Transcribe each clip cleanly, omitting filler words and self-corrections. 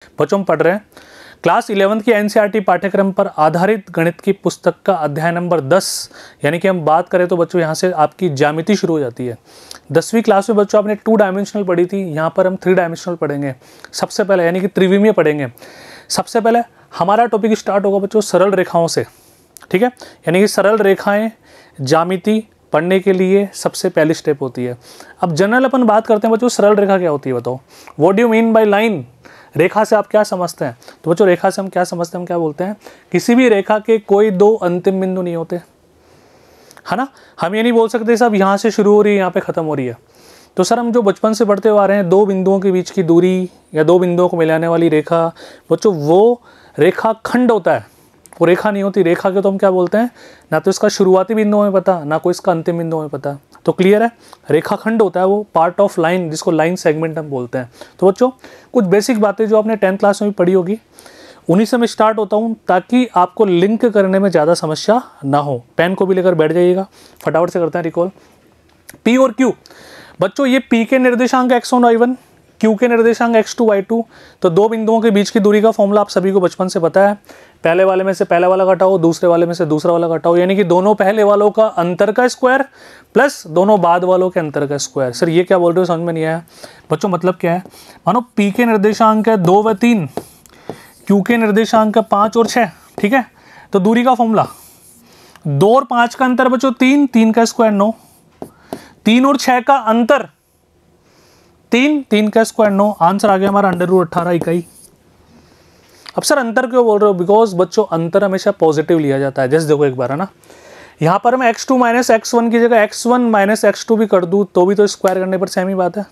बच्चों हम पढ़ रहे हैं क्लास 11th की एनसीईआरटी पाठ्यक्रम पर आधारित गणित की पुस्तक का अध्याय नंबर 10, यानी कि हम बात करें तो बच्चों यहाँ से आपकी ज्यामिति शुरू हो जाती है। 10वीं क्लास में बच्चों आपने 2 डायमेंशनल पढ़ी थी, यहाँ पर हम 3 डायमेंशनल पढ़ेंगे सबसे पहले, यानी कि त्रिविमीय पढ़ेंगे। सबसे पहले हमारा टॉपिक स्टार्ट होगा बच्चों सरल रेखाओं से, ठीक है, यानी कि सरल रेखाएं ज्यामिति पढ़ने के लिए सबसे पहली स्टेप होती है। अब जनरल अपन बात करते हैं बच्चों सरल रेखा क्या होती है, बताओ what do you mean by line. रेखा से आप क्या समझते हैं? तो बच्चों रेखा से हम क्या समझते हैं, हम क्या बोलते हैं, किसी भी रेखा के कोई 2 अंतिम बिंदु नहीं होते, है ना। हम ये नहीं बोल सकते सब यहाँ से शुरू हो रही है यहाँ पे खत्म हो रही है। तो सर हम जो बचपन से बढ़ते हुए आ रहे हैं 2 बिंदुओं के बीच की दूरी या 2 बिंदुओं को मिलाने वाली रेखा, बच्चों वो रेखा खंड होता है, वो रेखा नहीं होती। रेखा के तो हम क्या बोलते हैं, ना तो इसका शुरुआती बिंदु हमें पता, ना कोई इसका अंतिम बिंदु हमें पता। तो क्लियर है, रेखा खंड होता है वो पार्ट ऑफ लाइन, जिसको लाइन सेगमेंट हम बोलते हैं। तो बच्चों कुछ बेसिक बातें जो आपने 10th क्लास में भी पढ़ी होगी उन्हीं से मैं स्टार्ट होता हूँ, ताकि आपको लिंक करने में ज़्यादा समस्या ना हो। पेन को भी लेकर बैठ जाइएगा, फटाफट से करते हैं रिकॉल। पी और क्यू, बच्चों ये पी के निर्देशांक x1 y1, क्यू के निर्देशांक x2 y2। तो 2 बिंदुओं के बीच की दूरी का फॉर्मूला आप सभी को बचपन से पता है, पहले वाले में से पहला वाला घटाओ, दूसरे वाले में से दूसरा वाला घटाओ, यानी कि दोनों पहले वालों का अंतर का स्क्वायर प्लस दोनों बाद वालों के अंतर का स्क्वायर। सर ये क्या बोल रहे हो, समझ में नहीं आया बच्चों। मतलब क्या है, मानो पी के निर्देशांक है 2 व 3, क्यू के निर्देशांक है 5 और 6, ठीक है। तो दूरी का फॉर्मूला 2 और 5 का अंतर बच्चों 3, 3 का स्क्वायर 9, 3 और 6 का अंतर 3, 3 का स्क्वायर 9, आंसर आ गया हमारा √18 इकाई। अब सर अंतर क्यों बोल रहे हो, बिकॉज बच्चों अंतर हमेशा पॉजिटिव लिया जाता है। जैसे देखो एक बार है ना, यहाँ पर मैं x2 - x1 की जगह x1 - x2 भी कर दूँ तो भी तो स्क्वायर करने पर सेम ही बात है।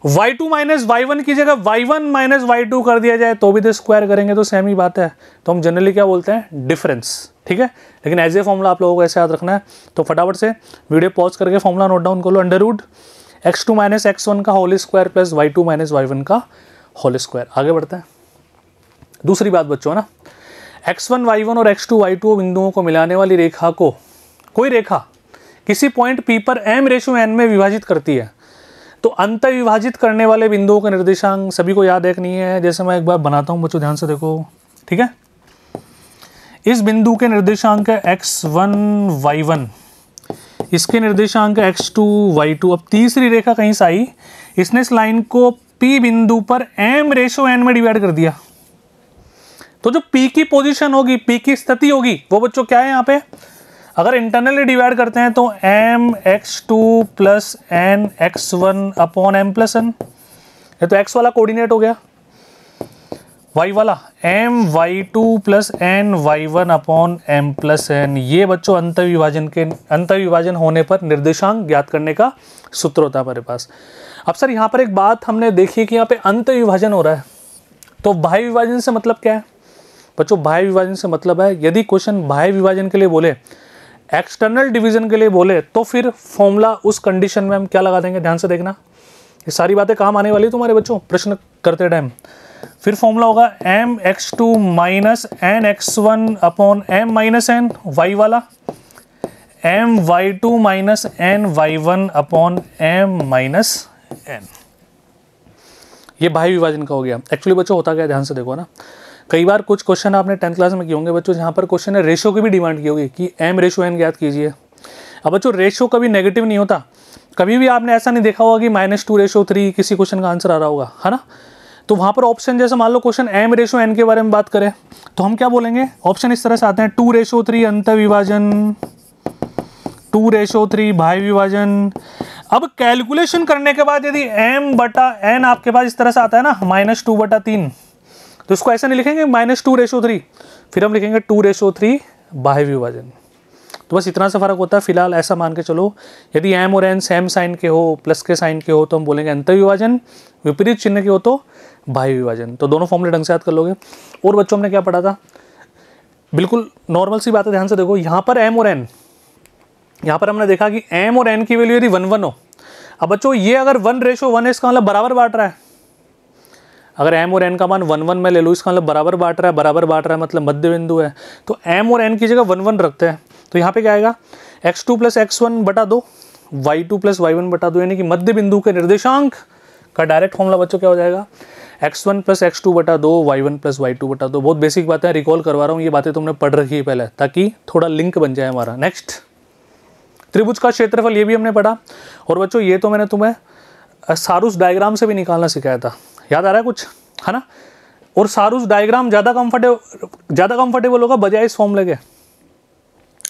y2 - y1 की जगह y1 - y2 कर दिया जाए तो भी तो स्क्वायर करेंगे तो सेम ही बात है। तो हम जनरली क्या बोलते हैं, डिफरेंस, ठीक है। लेकिन एज ए फॉर्मूला आप लोगों को ऐसे याद रखना है। तो फटाफट से वीडियो पॉज करके फॉर्मूला नोट डाउन कर लो, √x2 - x1 का whole square plus y2 - y1 का होल स्क्वायर। आगे बढ़ते हैं। दूसरी बात बच्चों ना, x1 y1 और x2 y2 बिंदुओं को मिलाने वाली रेखा को कोई रेखा किसी पॉइंट P पर m/n में विभाजित करती है, तो अंत विभाजित करने वाले बिंदुओं का निर्देशांक सभी को याद है कि नहीं है। जैसे मैं एक बार बनाता हूं बच्चों, ध्यान से देखो, ठीक है। इस बिंदु के निर्देशांक है x1 y1, इसके निर्देशांक है x2 y2। अब तीसरी रेखा कहीं से आई, इसने इस लाइन को P बिंदु पर m/n में डिवाइड कर दिया। तो जो P की पोजीशन होगी, P की स्थिति होगी, वो बच्चों क्या है यहाँ पे, अगर इंटरनली डिवाइड करते हैं तो mx2 + nx1 अपॉन m+n, ये तो x वाला कोऑर्डिनेट हो गया, y वाला my2 + ny1 अपॉन m+n। ये बच्चों अंत विभाजन होने पर निर्देशांक ज्ञात करने का सूत्र होता है हमारे पास। अब सर यहाँ पर एक बात हमने देखी कि यहाँ पे अंत विभाजन हो रहा है, तो बाह्य विभाजन से मतलब क्या है बच्चों, बाह्य विभाजन से मतलब है यदि क्वेश्चन बाह्य विभाजन के लिए बोले, एक्सटर्नल डिवीजन के लिए बोले, तो फिर फॉर्मूला उस कंडीशन में हम क्या लगा देंगे, ध्यान से देखना, ये सारी बातें काम आने वाली तुम्हारे बच्चों प्रश्न करते टाइम। फिर फॉर्मूला होगा mx2 - nx1 upon m-n, y वाला my2 - ny1 अपॉन m-n। ये बाह्य विभाजन का हो गया। एक्चुअली बच्चों होता क्या, ध्यान से देखो ना, कई बार कुछ क्वेश्चन आपने 10th क्लास में किए होंगे बच्चों, जहाँ पर क्वेश्चन ने रेशो की भी डिमांड की होगी कि m/n ज्ञात कीजिए। अब बच्चों रेशो कभी नेगेटिव नहीं होता, कभी भी आपने ऐसा नहीं देखा होगा कि -2/3 किसी क्वेश्चन का आंसर आ रहा होगा, है ना। तो वहाँ पर ऑप्शन, जैसे मान लो क्वेश्चन m/n के बारे में बात करें तो हम क्या बोलेंगे, ऑप्शन इस तरह से आते हैं 2/3 अंत विभाजन, 2/3 बाह्य विभाजन। अब कैलकुलेशन करने के बाद यदि m/n आपके पास इस तरह से आता है ना -2/3, तो इसको ऐसे नहीं लिखेंगे -2/3, फिर हम लिखेंगे 2/3 बाह्य विभाजन। तो बस इतना सा फर्क होता है। फिलहाल ऐसा मान के चलो, यदि m और n सेम साइन के हो, प्लस के साइन के हो, तो हम बोलेंगे अंत विभाजन, विपरीत चिन्ह के हो तो बाह्य विभाजन। तो दोनों फॉर्मूले ढंग से याद कर लोगे। और बच्चों हमने क्या पढ़ा था, बिल्कुल नॉर्मल सी बात है, ध्यान से देखो, यहाँ पर m और n, यहाँ पर हमने देखा कि m और n की वैल्यू यदि 1 हो, अब बच्चों ये अगर 1/1 है, इसका मतलब बराबर बांट रहा है। अगर m और n का मान 1 में ले लो, इसका मतलब बराबर बांट रहा है मतलब मध्य बिंदु है। तो m और n की जगह 1 रखते हैं, तो यहाँ पे क्या आएगा, x2 + x1 बटा 2, y2 + y1 बटा 2, यानी कि मध्य बिंदु के निर्देशांक का डायरेक्ट फॉर्मूला बच्चों क्या हो जाएगा, x1 प्लस x2 बटा 2, y1 प्लस y2 बटा 2। बहुत बेसिक बातें रिकॉल करवा रहा हूँ, ये बातें तुमने पढ़ रखी है पहले, ताकि थोड़ा लिंक बन जाए हमारा। नेक्स्ट, त्रिभुज का क्षेत्रफल, ये भी हमने पढ़ा। और बच्चों ये तो मैंने तुम्हें सारूस डायग्राम से भी निकालना सिखाया था, याद आ रहा है कुछ, है ना। और सारूस डायग्राम ज़्यादा कंफर्टेबल होगा बजाय इस फॉर्मूले के।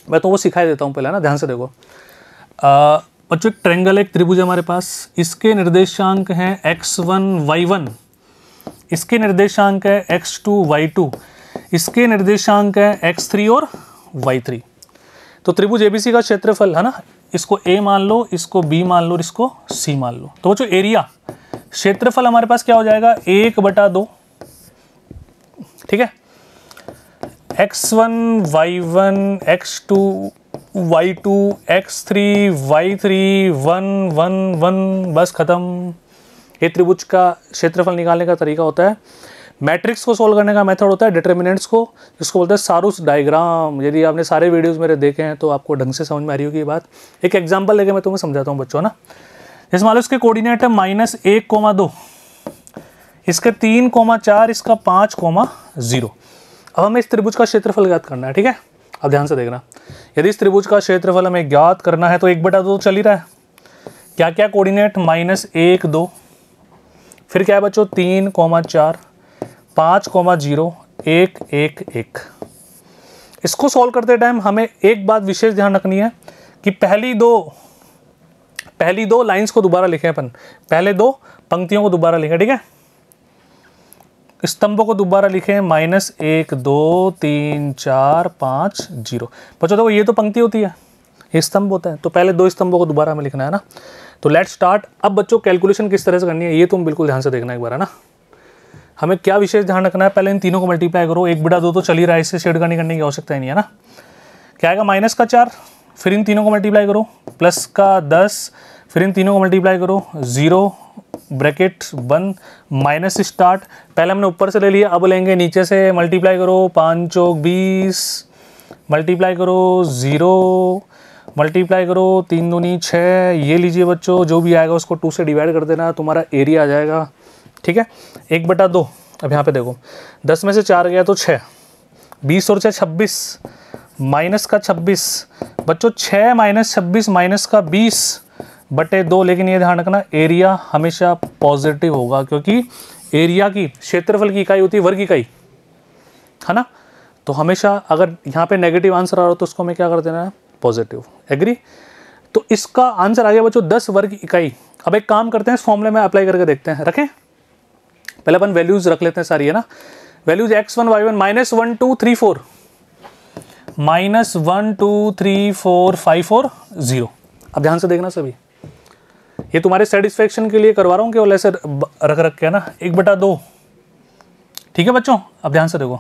मैं तो वो सिखा देता हूँ पहले ना, ध्यान से देखो। बच्चों एक ट्रायंगल, एक त्रिभुज है हमारे पास, इसके निर्देशांक हैं x1 y1, इसके निर्देशांक है x2 y2, इसके निर्देशांक है x3 और y3। तो त्रिभुज एबीसी का क्षेत्रफल है ना, इसको a मान लो, इसको b मान लो और इसको c मान लो। तो बच्चों एरिया, क्षेत्रफल हमारे पास क्या हो जाएगा, 1/2, ठीक है, x1 y1 x2 y2 x3 y3 1 1 1, बस खत्म। ये त्रिभुज का क्षेत्रफल निकालने का तरीका होता है। मैट्रिक्स को सोल्व करने का मेथड होता है डिटर्मिनेंट्स को, जिसको बोलते हैं सारूस डायग्राम। यदि आपने सारे वीडियोस मेरे देखे हैं तो आपको ढंग से समझ में आ रही होगी ये बात। एक एग्जांपल लेके मैं तुम्हें समझाता हूँ बच्चों ना। जैसे मान लो इसके कोऑर्डिनेट है -1,2, इसके 3,4, इसका 5,0। अब हमें इस त्रिभुज का क्षेत्रफल ज्ञात करना है, ठीक है। अब ध्यान से देखना, यदि इस त्रिभुज का क्षेत्रफल हमें ज्ञात करना है तो 1/2 चल ही रहा है। क्या क्या कोऑर्डिनेट, -1 2, फिर क्या है बच्चों 3,4, 5,0 1 1 1। इसको सॉल्व करते टाइम हमें एक बात विशेष ध्यान रखनी है कि पहली दो लाइंस को दोबारा लिखें अपन, पहले 2 पंक्तियों को दोबारा लिखें, ठीक है। स्तंभों को दोबारा लिखें, -1 2 3 4 5 0। बच्चों देखो ये तो पंक्ति होती है, ये स्तंभ होता है, तो पहले 2 स्तंभों को दोबारा हमें लिखना है ना। तो लेट्स स्टार्ट। अब बच्चों कैलकुलेशन किस तरह से करनी है ये तुम बिल्कुल ध्यान से देखना एक बार, है ना। हमें क्या विशेष ध्यान रखना है, पहले इन तीनों को मल्टीप्लाई करो, 1/2 तो चल ही रहा है, इससे छेड़खानी करने की आवश्यकता ही नहीं है ना। क्या आएगा, -4, फिर इन तीनों को मल्टीप्लाई करो, +10, फिर इन तीनों को मल्टीप्लाई करो, 0 ब्रैकेट बंद, माइनस स्टार्ट। पहले हमने ऊपर से ले लिया, अब लेंगे नीचे से, मल्टीप्लाई करो, 5 चौक 20, मल्टीप्लाई करो 0, मल्टीप्लाई करो 3 दूनी 6। ये लीजिए बच्चों, जो भी आएगा उसको 2 से डिवाइड कर देना, तुम्हारा एरिया आ जाएगा, ठीक है। 1/2। अब यहाँ पे देखो 10 में से 4 गया तो 6, 20 और 6 26, -26। बच्चों 6 - 26 -20/2। लेकिन ये ध्यान रखना एरिया हमेशा पॉजिटिव होगा, क्योंकि एरिया की, क्षेत्रफल की इकाई होती है वर्ग इकाई, है ना। तो हमेशा अगर यहाँ पे नेगेटिव आंसर आ रहा हो तो उसको हमें क्या कर देना है, पॉजिटिव। एग्री। तो इसका आंसर आ गया बच्चों 10 वर्ग इकाई। अब एक काम करते हैं, इस फॉर्मूले में अप्लाई करके देखते हैं। रखें, पहले अपन वैल्यूज रख लेते हैं सारी, है ना। वैल्यूज x1 y1 -1 2 3 4, -1 2 3 4 5 और 0। अब ध्यान से देखना सभी, ये तुम्हारे सेटिस्फेक्शन के लिए करवा रहा हूँ, केवल ऐसे रख के, है ना। 1/2, ठीक है बच्चों। अब ध्यान से देखो,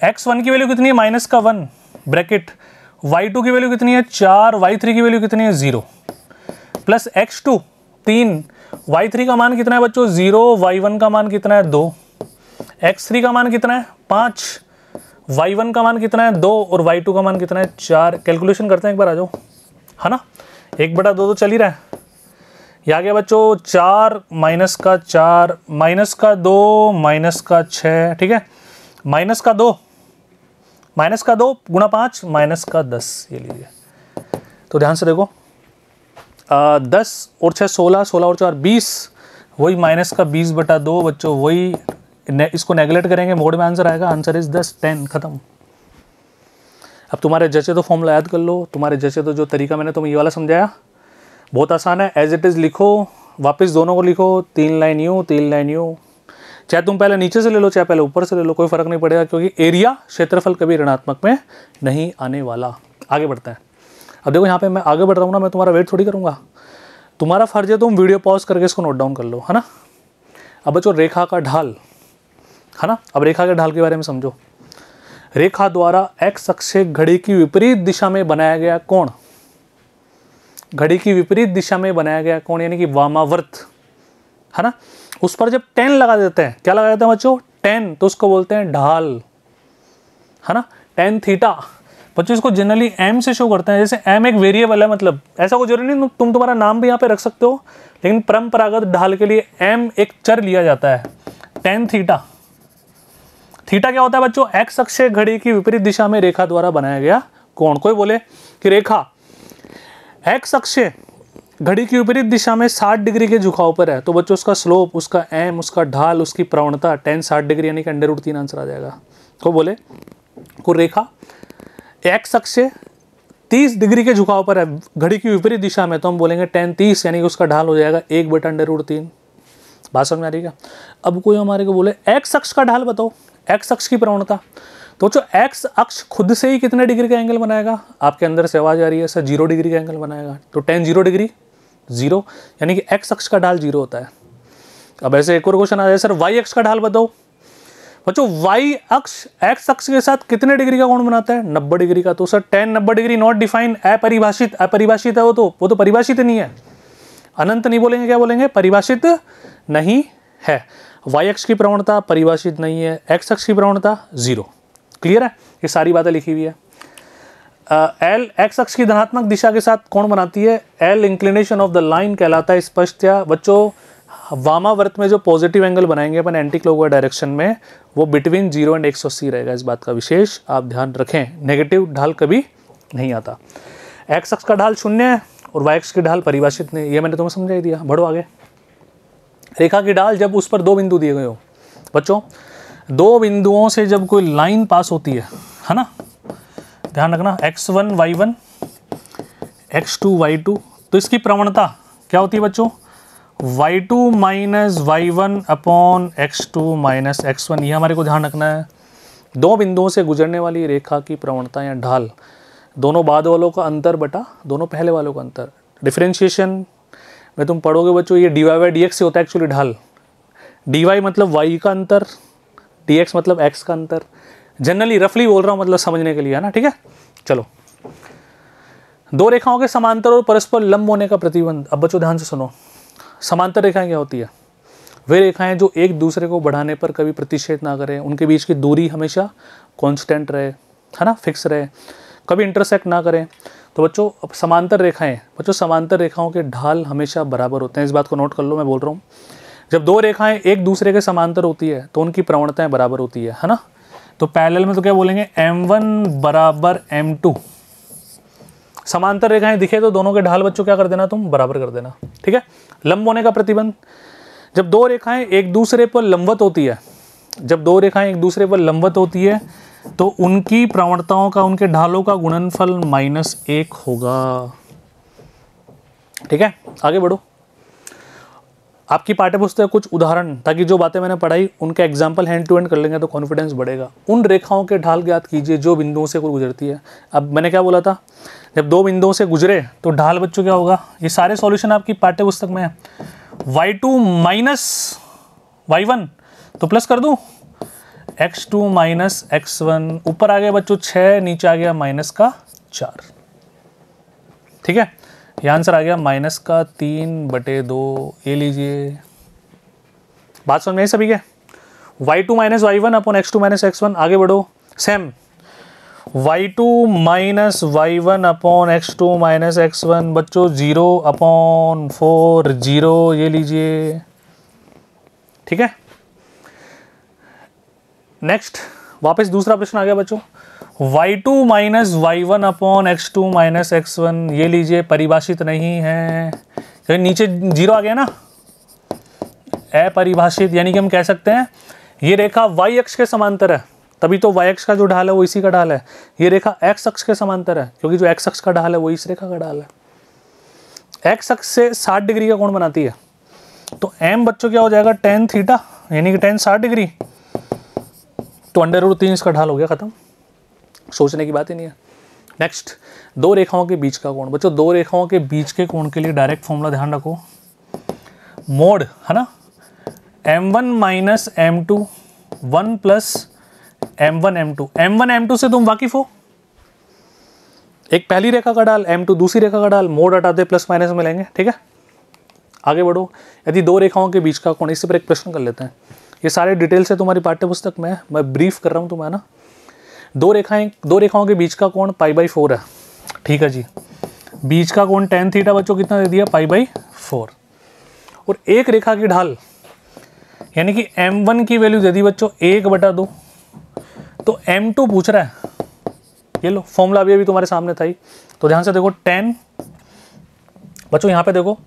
x1 की वैल्यू कितनी है, -1 ब्रैकेट, y2 की वैल्यू कितनी है 4, y3 की वैल्यू कितनी है 0, प्लस x2 3, y3 का मान कितना है बच्चों 0, y1 का मान कितना है 2, x3 का मान कितना है 5, y1 का मान कितना है 2 और y2 का मान कितना है 4। कैलकुलेशन करते हैं एक बार, आ जाओ, है ना। 1/2 तो चल ही रहा है। ये आ गया बच्चों 4 -4 -2 -6, ठीक है। -2 गुणा 5 -10, ये लीजिए। तो ध्यान से देखो, 10 और 6 16, 16 और 4 20, वही -20/2 बच्चों, वही इसको नेगलेक्ट करेंगे, मोड में आंसर आएगा, आंसर इज 10 10, खत्म। अब तुम्हारे जैसे तो फॉर्मूला याद कर लो, तुम्हारे जैसे तो जो तरीका मैंने तुम्हें ये वाला समझाया बहुत आसान है। एज इट इज़ लिखो, वापस दोनों को लिखो, 3 लाइन यूँ 3 लाइन यूँ, चाहे तुम पहले नीचे से ले लो चाहे पहले ऊपर से ले लो, कोई फर्क नहीं पड़ेगा, क्योंकि एरिया क्षेत्रफल कभी ऋणात्मक में नहीं आने वाला। आगे बढ़ते हैं। अब देखो यहाँ पे मैं आगे बढ़ रहा हूँ ना, मैं तुम्हारा वेट थोड़ी करूँगा, तुम्हारा फर्ज है तुम वीडियो पॉज करके इसको नोट डाउन कर लो, है ना। अब बच्चों रेखा का ढाल, है ना। अब रेखा के ढाल के बारे में समझो। रेखा द्वारा एक्स अक्ष से घड़ी की विपरीत दिशा में बनाया गया कोण, घड़ी की विपरीत दिशा में बनाया गया कोण यानी कि वामावर्त, है ना। उस पर जब tan लगा देते हैं, क्या लगा देते हैं बच्चों, tan, तो उसको बोलते हैं ढाल, है ना। tan थीटा, बच्चों इसको जनरली m से शो करते हैं। जैसे m एक वेरिएबल है, मतलब ऐसा कोई जरूरी नहीं तुम तुम्हारा नाम भी यहाँ पे रख सकते हो, लेकिन परंपरागत ढाल के लिए m एक चर लिया जाता है। tan थीटा, थीटा क्या होता है बच्चों? x अक्ष से घड़ी की विपरीत दिशा में रेखा द्वारा बनाया गया कोण। कोई बोले कि रेखा x अक्ष से घड़ी की विपरीत दिशा में 60 डिग्री के झुकाव पर है, तो बच्चों उसका स्लोप, उसका m, उसका ढाल, उसकी प्रवणता tan 60 डिग्री यानी कि √3 आंसर आ जाएगा। को बोले को रेखा x अक्ष से 30 डिग्री के झुकाव पर है घड़ी की विपरीत दिशा में, तो हम बोलेंगे tan 30 यानी कि उसका ढाल हो जाएगा 1/√3। बात समझ में आ रही है क्या? अब कोई हमारे को बोले x अक्ष का ढाल बताओ, x अक्ष की प्रवणता, तो जो x अक्ष खुद से ही कितने डिग्री का एंगल बनाएगा? आपके अंदर से आवाज आ रही है सर 0 डिग्री का एंगल बनाएगा, तो tan 0 डिग्री 0 यानी कि x अक्ष का ढाल 0 होता है। अब ऐसे एक और क्वेश्चन आ जाए सर y अक्ष का ढाल बताओ। बच्चों y अक्ष x अक्ष के साथ कितने डिग्री का कोण बनाता है? 90 डिग्री का। तो sir tan 90 degree not define, अपरिभाषित, अपरिभाषित है वो तो परिभाषित नहीं है। अनंत नहीं बोलेंगे, क्या बोलेंगे? परिभाषित नहीं है। y अक्ष की प्रवणता परिभाषित नहीं है, x अक्ष की प्रवणता 0। क्लियर है? ये सारी बातें लिखी हुई है। L x अक्ष की धनात्मक दिशा के साथ कोण बनाती है, L inclination of the line कहलाता है स्पष्ट। या बच्चों वामावर्त में जो पॉजिटिव एंगल बनाएंगे अपन एंटी क्लॉकवाइज डायरेक्शन में, वो बिटवीन 0 एंड 180 रहेगा। इस बात का विशेष आप ध्यान रखें, नेगेटिव ढाल कभी नहीं आता। x अक्ष का ढाल 0 है और y अक्ष की ढाल परिभाषित नहीं, ये मैंने तुम्हें समझा ही दिया। बढ़ो आगे। रेखा की ढाल जब उस पर 2 बिंदु दिए गए हो, बच्चों 2 बिंदुओं से जब कोई लाइन पास होती है ना, ध्यान रखना x1 y1 x2 y2, तो इसकी प्रवणता क्या होती है बच्चों? y2 minus y1 upon x2 minus x1। ये हमारे को ध्यान रखना है। 2 बिंदुओं से गुजरने वाली रेखा की प्रवणता या ढाल, दोनों बाद वालों का अंतर बटा दोनों पहले वालों का अंतर। डिफरेंशिएशन में तुम पढ़ोगे बच्चों, ये dy/dx से होता है एक्चुअली ढाल। dy मतलब y का अंतर, dx मतलब x का अंतर। जनरली रफली बोल रहा हूँ, मतलब समझने के लिए, है ना? ठीक है, चलो। 2 रेखाओं के समांतर और परस्पर लंब होने का प्रतिबंध। अब बच्चों ध्यान से सुनो, समांतर रेखाएं क्या होती है? वे रेखाएं जो एक दूसरे को बढ़ाने पर कभी प्रतिच्छेद ना करें, उनके बीच की दूरी हमेशा कांस्टेंट रहे, है ना, फिक्स रहे, कभी इंटरसेक्ट ना करें। तो बच्चों समांतर रेखाएं, बच्चों समांतर रेखाओं के ढाल हमेशा बराबर होते हैं। इस बात को नोट कर लो, मैं बोल रहा हूँ जब 2 रेखाएं एक दूसरे के समांतर होती है तो उनकी प्रवणताएं बराबर होती है ना। तो पैरेलल में तो क्या बोलेंगे? m1 बराबर m2। समांतर रेखाएं दिखे तो दोनों के ढाल बच्चों क्या कर देना, तुम बराबर कर देना। ठीक है। लंब होने का प्रतिबंध, जब 2 रेखाएं एक दूसरे पर लंबवत होती है, जब 2 रेखाएं एक दूसरे पर लंबवत होती है तो उनकी प्रवणताओं का, उनके ढालों का गुणनफल -1 होगा। ठीक है, आगे बढ़ो। आपकी पाठ्यपुस्तक कुछ उदाहरण, ताकि जो बातें मैंने पढ़ाई उनके एग्जाम्पल हैंड टू हैंड कर लेंगे तो कॉन्फिडेंस बढ़ेगा। उन रेखाओं के ढाल ज्ञात कीजिए जो बिंदुओं से कोई गुजरती है। अब मैंने क्या बोला था, जब 2 बिंदुओं से गुजरे तो ढाल बच्चों क्या होगा? ये सारे सॉल्यूशन आपकी पाठ्यपुस्तक में है। y2 माइनस y1 तो प्लस कर दूं, x2 माइनस x1, ऊपर आ गया बच्चों 6, नीचे आ गया -4। ठीक है, ये आंसर आ गया -3/2। ये लीजिए, बात समझ में आई सभी के? y2 minus y1 upon x2 minus x1। आगे बढ़ो, same y2 minus y1 upon x2 minus x1 बच्चों 0/4 0, ये लीजिए। ठीक है, नेक्स्ट वापस दूसरा प्रश्न आ गया बच्चों, y2 minus y1 upon x2 minus x1, ये लीजिए, परिभाषित नहीं है, तो नीचे 0 आ गया ना, अपरिभाषित। यानी कि हम कह सकते हैं ये रेखा y अक्ष के समांतर है, तभी तो y अक्ष का जो ढाल है वो इसी का ढाल है। ये रेखा x अक्ष के समांतर है, क्योंकि जो x अक्ष का ढाल है वो इस रेखा का ढाल है। x अक्ष से 60 डिग्री का कोण बनाती है, तो m बच्चों क्या हो जाएगा? tan थीटा, यानी कि tan 60 डिग्री, तो √3 इसका ढाल हो गया, खत्म। सोचने की बात ही नहीं है। नेक्स्ट, 2 रेखाओं के बीच का कोण। बच्चों 2 रेखाओं के बीच के कोण के लिए डायरेक्ट फॉर्मूला ध्यान रखो, मोड, है ना, m1 minus m2 1 plus m1 m2। m1 m2 से तुम वाकिफ हो, एक पहली रेखा का ढाल, m2 दूसरी रेखा का ढाल, मोड हटाते प्लस माइनस में लेंगे। ठीक है, आगे बढ़ो। यदि 2 रेखाओं के बीच का कोण, इसी पर एक प्रश्न कर लेते हैं। ये सारे डिटेल से तुम्हारी पाठ्यपुस्तक में, मैं ब्रीफ कर रहा हूँ तुम्हें ना। दो रेखाओं के बीच का कोण π/4 है, ठीक है जी। बीच का कोण tan थीटा बच्चों कितना दे दिया, π/4। और एक रेखा की ढाल यानी कि m1 की वैल्यू दे दी बच्चों 1/2, तो m2 पूछ रहा है। ये लो फॉर्मूला अभी तुम्हारे सामने था ही, तो ध्यान से देखो tan, बच्चों यहाँ पे देखो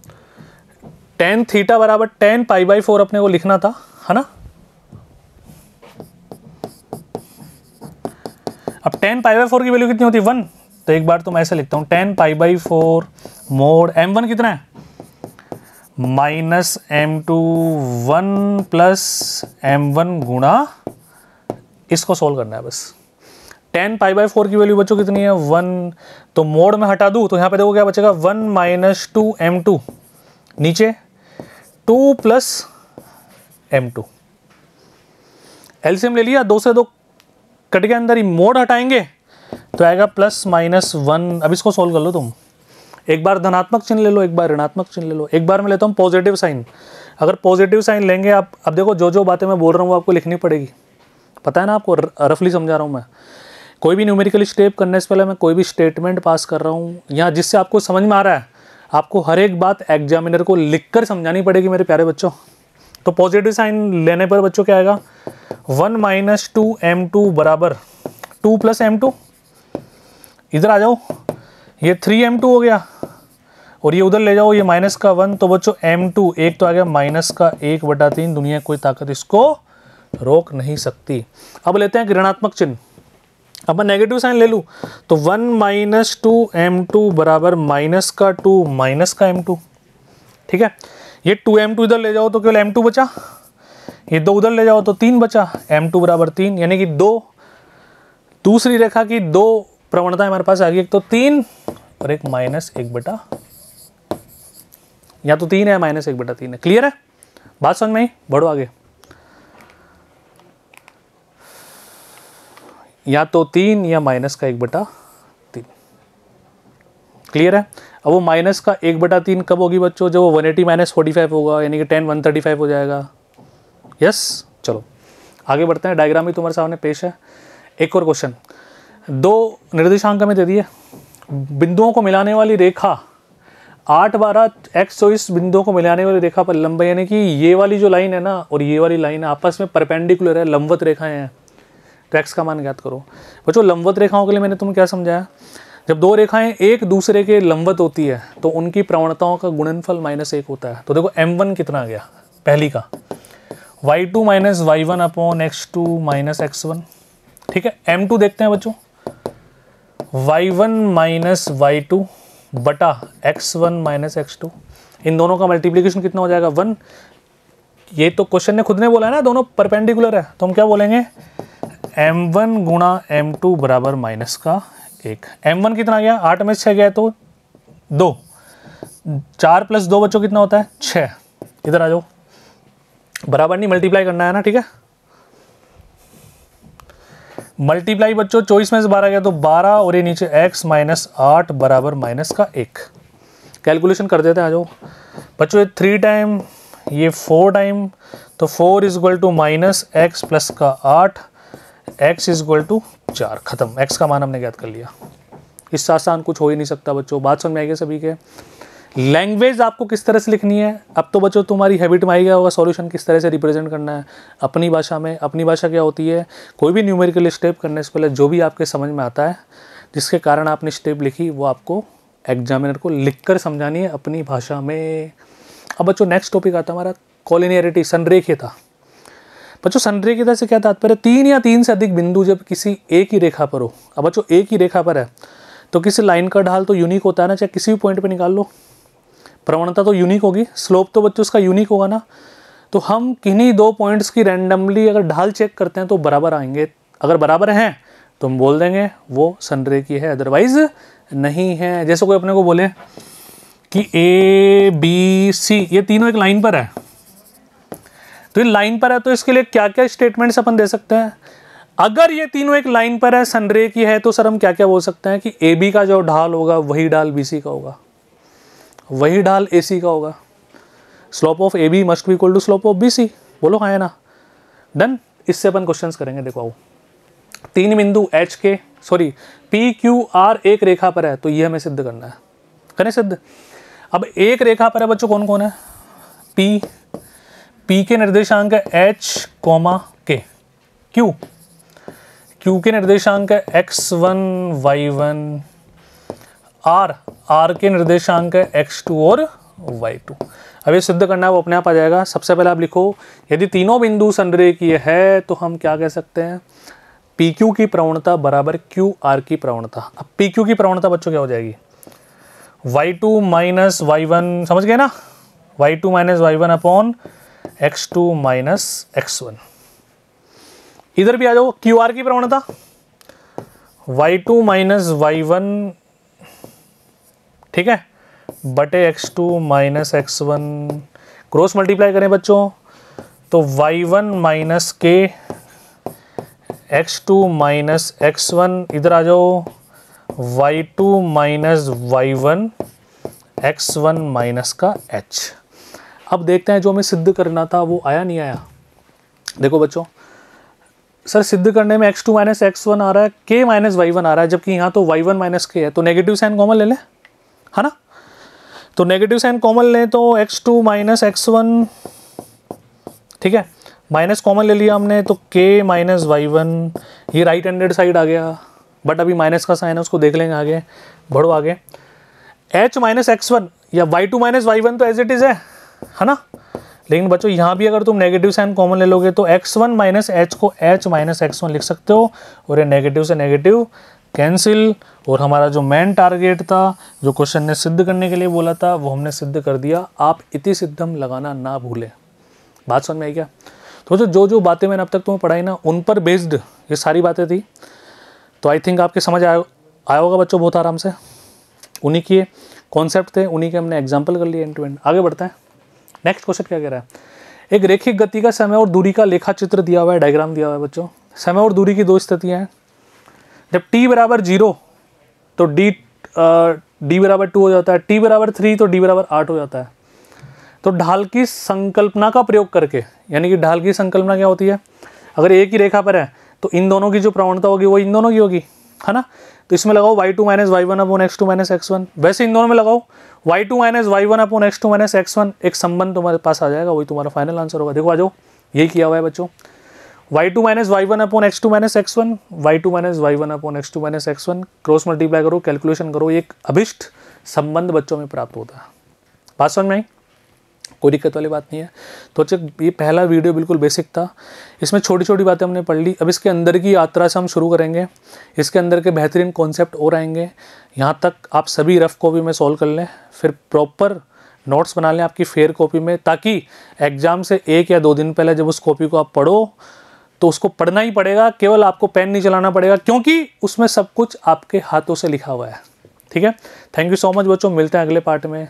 tan थीटा बराबर tan π/4 अपने को लिखना था, है ना। अब tan π/4 की वैल्यू कितनी होती है 1, तो एक बार तो मैं ऐसे लिखता हूँ tan π/4 मोड m1 कितना है -m2 1 प्लस m1 गुणा, इसको सोल्व करना है बस। tan π/4 की वैल्यू बच्चों कितनी है 1, तो मोड में हटा दूँ तो यहाँ पे देखो क्या बचेगा 1 - 2m2, नीचे 2 प्लस m2। एलसीएम ले लिया, 2 से 2 कट के अंदर ही, मोड हटाएंगे तो आएगा +-1। अब इसको सोल्व कर लो तुम, एक बार धनात्मक चिन्ह ले लो, एक बार ऋणात्मक चिन्ह ले लो। एक बार मैं लेता हूँ पॉजिटिव साइन। अगर पॉजिटिव साइन लेंगे आप, अब देखो जो बातें मैं बोल रहा हूँ वो आपको लिखनी पड़ेगी, पता है ना आपको, रफली समझा रहा हूँ मैं। कोई भी न्यूमेरिकल स्टेप करने से पहले मैं कोई भी स्टेटमेंट पास कर रहा हूँ या जिससे आपको समझ में आ रहा है, आपको हर एक बात एग्जामिनर को लिखकर समझानी पड़ेगी मेरे प्यारे बच्चों। तो पॉजिटिव साइन लेने पर बच्चों क्या आएगा 1 - 2m2 बराबर 2 प्लस m2। इधर आ जाओ, ये 3m2 हो गया और ये उधर ले जाओ, ये -1, तो बच्चों m2 एक तो आ गया -1/3। दुनिया कोई ताकत इसको रोक नहीं सकती। अब लेते हैं ऋणात्मक चिन्ह। अब मैं नेगेटिव साइन ले लूँ तो 1 - 2m2 बराबर -2 -m2, ठीक है। ये 2m2 इधर ले जाओ तो केवल m2 बचा, ये 2 उधर ले जाओ तो 3 बचा, m2 बराबर 3, यानी कि दूसरी रेखा की 2 प्रवणता हमारे पास आ गई, एक तो 3 और एक -1/, या तो 3 है -1/3 है। क्लियर है बात, समझ में आई? बढ़ो आगे, या तो 3 या -1/3। क्लियर है। अब वो -1/3 कब होगी बच्चों, जब वो 180 - 45 होगा, यानी कि tan 135 हो जाएगा। यस, चलो आगे बढ़ते हैं। डायग्राम भी तुम्हारे सामने पेश है। एक और क्वेश्चन, 2 निर्देशांक में दे दिए, बिंदुओं को मिलाने वाली रेखा 8, 12, x 24 बिंदुओं को मिलाने वाली रेखा पर लंब, यानी कि ये वाली जो लाइन है ना और ये वाली लाइन आपस में परपेंडिकुलर है, लंबवत रेखाएं हैं, तो x का मान ज्ञात करो। बच्चों लंबवत रेखाओं के लिए मैंने तुम्हें क्या समझाया, जब 2 रेखाएं एक दूसरे के लंबवत होती है तो उनकी प्रवणताओं का गुणनफल -1 होता है। तो देखो m1 कितना आ गया, पहली का y2 - y1 upon x2 - x1, ठीक है। m2 देखते हैं बच्चों, y1 - y2 बटा x1 - x2, इन दोनों का मल्टीप्लिकेशन कितना हो जाएगा 1। ये तो क्वेश्चन ने खुद ने बोला है ना, दोनों परपेंडिकुलर है, तो हम क्या बोलेंगे m1 गुणा m2 बराबर -1। m1 कितना गया, 8 में 6 गया तो 2, 4 + 2 बच्चों कितना होता है 6। इधर आ जाओ, बराबर नहीं मल्टीप्लाई करना है ना, ठीक है। मल्टीप्लाई बच्चों 24 में से 12 गया तो 12, और ये नीचे x - 8 बराबर -1। कैलकुलेशन कर देते हैं, आ जाओ बच्चों। ये 3 टाइम, ये 4 टाइम, तो 4 = -x प्लस का 8, x = 4। खत्म, x का मान हमने ज्ञात कर लिया। इससे आसान कुछ हो ही नहीं सकता बच्चों। बात समझ में आएगी सभी के। लैंग्वेज आपको किस तरह से लिखनी है, अब तो बच्चों तुम्हारी हैबिट में आ गया होगा सॉल्यूशन किस तरह से रिप्रेजेंट करना है अपनी भाषा में। अपनी भाषा क्या होती है, कोई भी न्यूमेरिकल स्टेप करने से पहले जो भी आपके समझ में आता है, जिसके कारण आपने स्टेप लिखी, वो आपको एग्जामिनर को लिखकर समझानी है अपनी भाषा में। अब बच्चों नेक्स्ट टॉपिक आता है हमारा कॉलिनियरिटी, संरेखीयता। बच्चों संरेखीयता से क्या तात्पर्य, 3 या 3 से अधिक बिंदु जब किसी एक ही रेखा पर हो। अब बच्चों एक ही रेखा पर है तो किसी लाइन का ढाल तो यूनिक होता है ना, चाहे किसी भी पॉइंट पे निकाल लो, प्रवणता तो यूनिक होगी, स्लोप तो बच्चों उसका यूनिक होगा ना। तो हम किन्हीं 2 पॉइंट्स की रैंडमली अगर ढाल चेक करते हैं तो बराबर आएंगे। अगर बराबर हैं तो हम बोल देंगे वो संरेखीय है, अदरवाइज नहीं है। जैसे कोई अपने को बोले कि A B C ये तीनों एक लाइन पर है, तो ये लाइन पर है तो इसके लिए क्या क्या स्टेटमेंट्स अपन दे सकते हैं। अगर ये तीनों एक लाइन पर है, संरेखीय है, तो सर हम क्या क्या बोल सकते हैं कि AB का जो ढाल होगा वही ढाल BC का होगा, वही ढाल AC का होगा। Slope of AB must be equal to slope of BC। बोलो हाँ है ना, डन। इससे अपन क्वेश्चंस करेंगे। देखो आओ, तीन बिंदु एच के सॉरी पी क्यू आर एक रेखा पर है, तो ये हमें सिद्ध करना है। करें सिद्ध। अब एक रेखा पर है बच्चों कौन कौन है, पी के निर्देशांक है एच कॉमा के, क्यू के निर्देशांक है x1 y1, आर के निर्देशांक है x2 और y2। अब ये सिद्ध करना है, वो अपने आप आ जाएगा। सबसे पहले आप लिखो यदि तीनों बिंदु संरेखीय है तो हम क्या कह सकते हैं, पी क्यू की प्रवणता बराबर क्यू आर की प्रवणता। अब पी क्यू की प्रवणता बच्चों क्या हो जाएगी, y2 माइनस y1, समझ गए ना, y2 minus y1 upon x2 minus x1। इधर भी आ जाओ, क्यू आर की प्रवणता y2 माइनस y1, ठीक है, बटे x2 minus x1, cross multiply करें बच्चों तो y1 माइनस के x2 माइनस x1, इधर आ जाओ y2 minus y1 x1 minus का h। अब देखते हैं जो हमें सिद्ध करना था वो आया नहीं आया। देखो बच्चों, सर सिद्ध करने में x2 माइनस x1 आ रहा है, k माइनस y1 आ रहा है, जबकि यहाँ तो y1 माइनस k है, तो नेगेटिव साइन कॉमन ले लें, है ना। तो नेगेटिव साइन कॉमन लें तो x2 माइनस x1, ठीक है, माइनस कॉमन ले लिया हमने तो k माइनस y1, ये राइट हैंडेड साइड आ गया, बट अभी माइनस का साइन है उसको देख लेंगे आगे, बढ़ो आगे। h माइनस x1 या y2 माइनस y1 तो एज इट इज है ना, लेकिन बच्चों यहाँ भी अगर तुम नेगेटिव साइन कॉमन ले लोगे तो x1 माइनस h को h माइनस x1 लिख सकते हो, और ये नेगेटिव से नेगेटिव कैंसिल, और हमारा जो मेन टारगेट था, जो क्वेश्चन ने सिद्ध करने के लिए बोला था, वो हमने सिद्ध कर दिया। आप इति सिद्धम लगाना ना भूलें। बात समझ में आई क्या। तो जो बातें मैंने अब तक तुम्हें पढ़ाई ना, उन पर बेस्ड ये सारी बातें थी, तो आई थिंक आपके समझ आया होगा बच्चों बहुत आराम से। उन्हीं के कॉन्सेप्ट थे, उन्हीं के हमने एग्जाम्पल कर लिए एंड टू एंड। आगे बढ़ते हैं। नेक्स्ट क्वेश्चन क्या कह रहा है, एक रेखिक गति का समय और दूरी का लेखा चित्र दिया हुआ है, डायग्राम दिया हुआ है बच्चों। समय और दूरी की दो स्थितियां हैं। जब t बराबर 0 तो d बराबर 2 हो जाता है, t बराबर 3 तो d बराबर 8 हो जाता है। तो ढाल की संकल्पना का प्रयोग करके, यानी कि ढाल की संकल्पना क्या होती है, अगर एक ही रेखा पर है तो इन दोनों की जो प्रवणता होगी वो इन दोनों की होगी, है ना। तो इसमें लगाओ y2 minus y1 upon x2 minus x1, वैसे इन दोनों में लगाओ y2 minus y1 upon x2 minus x1, एक संबंध तुम्हारे पास आ जाएगा, वही तुम्हारा फाइनल आंसर होगा। देखो आ जाओ, यही किया हुआ है बच्चों, y2 minus y1 upon x2 minus x1, y2 minus y1 upon x2 minus x1, cross multiply करो, कैलकुलेशन करो, एक अभिष्ट संबंध बच्चों में प्राप्त होता है। बात समझ में आई, कोई दिक्कत वाली बात नहीं है। तो अच्छा, ये पहला वीडियो बिल्कुल बेसिक था, इसमें छोटी छोटी बातें हमने पढ़ ली। अब इसके अंदर की यात्रा से हम शुरू करेंगे, इसके अंदर के बेहतरीन कॉन्सेप्ट और आएंगे। यहाँ तक आप सभी रफ कॉपी में सॉल्व कर लें, फिर प्रॉपर नोट्स बना लें आपकी फेयर कॉपी में, ताकि एग्जाम से 1 या 2 दिन पहले जब उस कॉपी को आप पढ़ो तो उसको पढ़ना ही पड़ेगा, केवल आपको पेन नहीं चलाना पड़ेगा, क्योंकि उसमें सब कुछ आपके हाथों से लिखा हुआ है। ठीक है, थैंक यू सो मच बच्चों, मिलते हैं अगले पार्ट में।